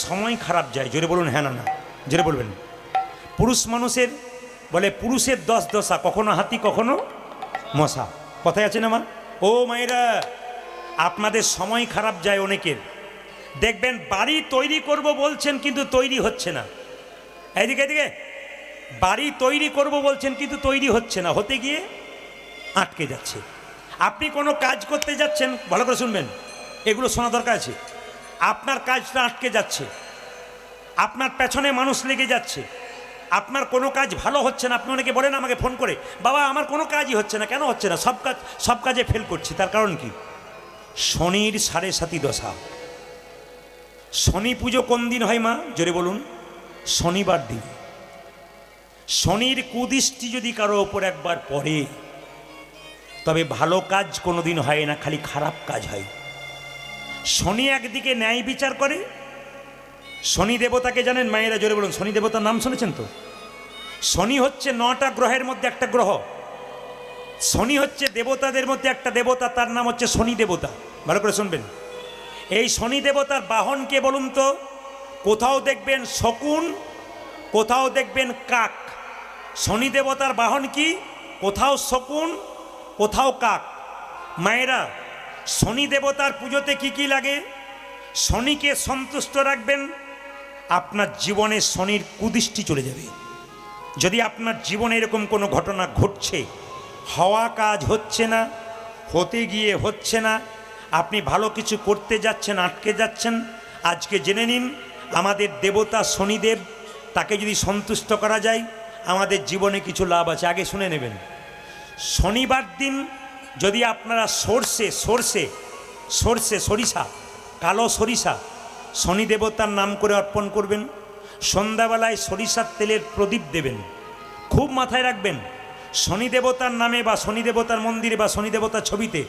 সময় খারাপ যায়, জোরে বলুন হ্যাঁ না না, জোরে বলবেন। পুরুষ মানুষের বলে পুরুষের 10 দশা, কখনো হাতি কখনো মশা, কথায় আছে না মা? ও মায়েরা, আপনাদের সময় খারাপ যায় অনেকের। দেখবেন বাড়ি তৈরি করব বলছেন কিন্তু তৈরি হচ্ছে না। এদিকে এদিকে, বাড়ি তৈরি করব বলছেন কিন্তু তৈরি হচ্ছে না, হতে গিয়ে আটকে যাচ্ছে। আপনি কোনো কাজ করতে যাচ্ছেন, ভালো করে শুনবেন, এগুলো শোনা দরকার আছে। আপনার কাজটা আটকে যাচ্ছে, আপনার পেছনে মানুষ লেগে যাচ্ছে, আপনার কোনো কাজ ভালো হচ্ছে না। আপনি অনেকে বলেন আমাকে ফোন করে, বাবা আমার কোনো কাজই হচ্ছে না। কেন হচ্ছে না? সব কাজে ফেল করছি। তার কারণ কি? শনির 7.5 দশা। শনি পুজো কোন দিন হয় মা? জোরে বলুন। শনিবার দিন। শনির কুদৃষ্টি যদি কারো ওপর একবার পড়ে, তবে ভালো কাজ কোনো দিন হয় না, খালি খারাপ কাজ হয়। শনি একদিকে ন্যায় বিচার করে। শনি দেবতাকে জানেন মায়েরা? জোরে বলুন। শনি দেবতার নাম শুনেছেন তো? শনি হচ্ছে 9টা গ্রহের মধ্যে একটা গ্রহ। শনি হচ্ছে দেবতাদের মধ্যে একটা দেবতা, তার নাম হচ্ছে শনি দেবতা। ভালো করে শুনবেন। এই শনি দেবতার বাহন কে বলুন তো? কোথাও দেখবেন শকুন, কোথাও দেখবেন কাক। শনি দেবতার বাহন কি? কোথাও শকুন, কোথাও কাক। মায়েরা, শনি দেবতার পুজোতে কি কি লাগে? শনিকে সন্তুষ্ট রাখবেন, আপনার জীবনে শনির কুদৃষ্টি চলে যাবে। যদি আপনার জীবনে এরকম কোনো ঘটনা ঘটছে, হওয়া কাজ হচ্ছে না, হতে গিয়ে হচ্ছে না, আপনি ভালো কিছু করতে যাচ্ছেন, আটকে যাচ্ছেন, আজকে জেনে নিন আমাদের দেবতা শনিদেব, তাকে যদি সন্তুষ্ট করা যায় আমাদের জীবনে কিছু লাভ আছে। আগে শুনে নেবেন। শনিবার দিন যদি আপনারা সরিষা, কালো সরিষা শনি দেবতার নাম করে অর্পণ করবেন। সন্ধ্যাবেলায় সরিষার তেলের প্রদীপ দেবেন। খুব মাথায় রাখবেন, শনি দেবতার নামে বা শনি দেবতার মন্দিরে বা শনি দেবতার ছবিতে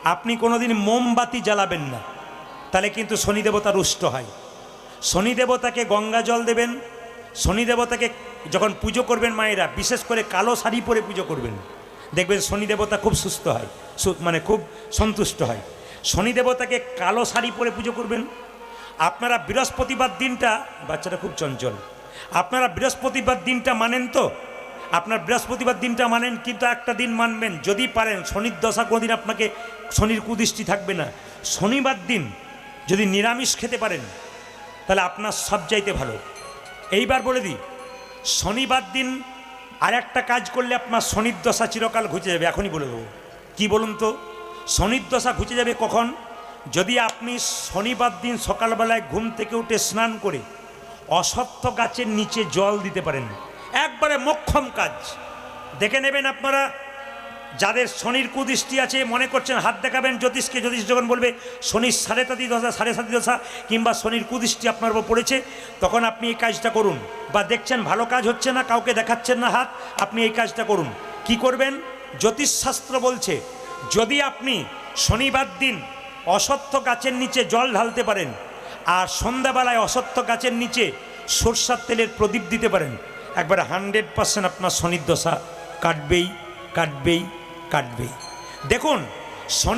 আপনি কোনোদিন মোমবাতি জ্বালাবেন না, তাহলে কিন্তু শনি দেবতা রুষ্ট হয়। শনি দেবতাকে গঙ্গা জল দেবেন। শনি দেবতাকে যখন পুজো করবেন মায়েরা, বিশেষ করে কালো শাড়ি পরে পুজো করবেন, দেখবেন শনি দেবতা খুব সুস্থ হয়, মানে খুব সন্তুষ্ট হয়। শনি দেবতাকে কালো শাড়ি পরে পুজো করবেন। আপনারা বৃহস্পতিবার দিনটা, বাচ্চাটা খুব চঞ্চল, আপনারা বৃহস্পতিবার দিনটা মানেন তো? আপনার বৃহস্পতিবার দিনটা মানেন, কিন্তু একটা দিন মানবেন যদি পারেন, শনির দশা কোনোদিন আপনাকে শনির কুদৃষ্টি থাকবে না। শনিবার দিন যদি নিরামিষ খেতে পারেন তাহলে আপনার সব চাইতে ভালো। এইবার বলে দিই, শনিবার দিন আর একটা কাজ করলে আপনার শনির দশা চিরকাল ঘুচে যাবে। এখনই বলে দেবো। কি বলুন তো? শনির দশা ঘুচে যাবে কখন? যদি আপনি শনিবার দিন সকালবেলায় ঘুম থেকে উঠে স্নান করে অশ্বত্থ গাছের নিচে জল দিতে পারেন। একবারে মোক্ষম কাজ। দেখে নেবেন আপনারা, যাদের শনির কুদৃষ্টি আছে, মনে করছেন হাত দেখাবেন জ্যোতিষকে, জ্যোতিষ যখন বলবে শনির 7.5 দশা কিংবা শনির কুদৃষ্টি আপনার উপর পড়েছে, তখন আপনি এই কাজটা করুন। বা দেখছেন ভালো কাজ হচ্ছে না, কাউকে দেখাচ্ছেন না হাত, আপনি এই কাজটা করুন। কি করবেন? জ্যোতিষশাস্ত্র বলছে, যদি আপনি শনিবার দিন অশ্বত্থ গাছের নিচে জল ঢালতে পারেন আর সন্ধ্যাবেলায় অশ্বত্থ গাছের নিচে সরষার তেলের প্রদীপ দিতে পারেন, একবারে 100% আপনার শনির দশা কাটবেই। দেখুন, শনি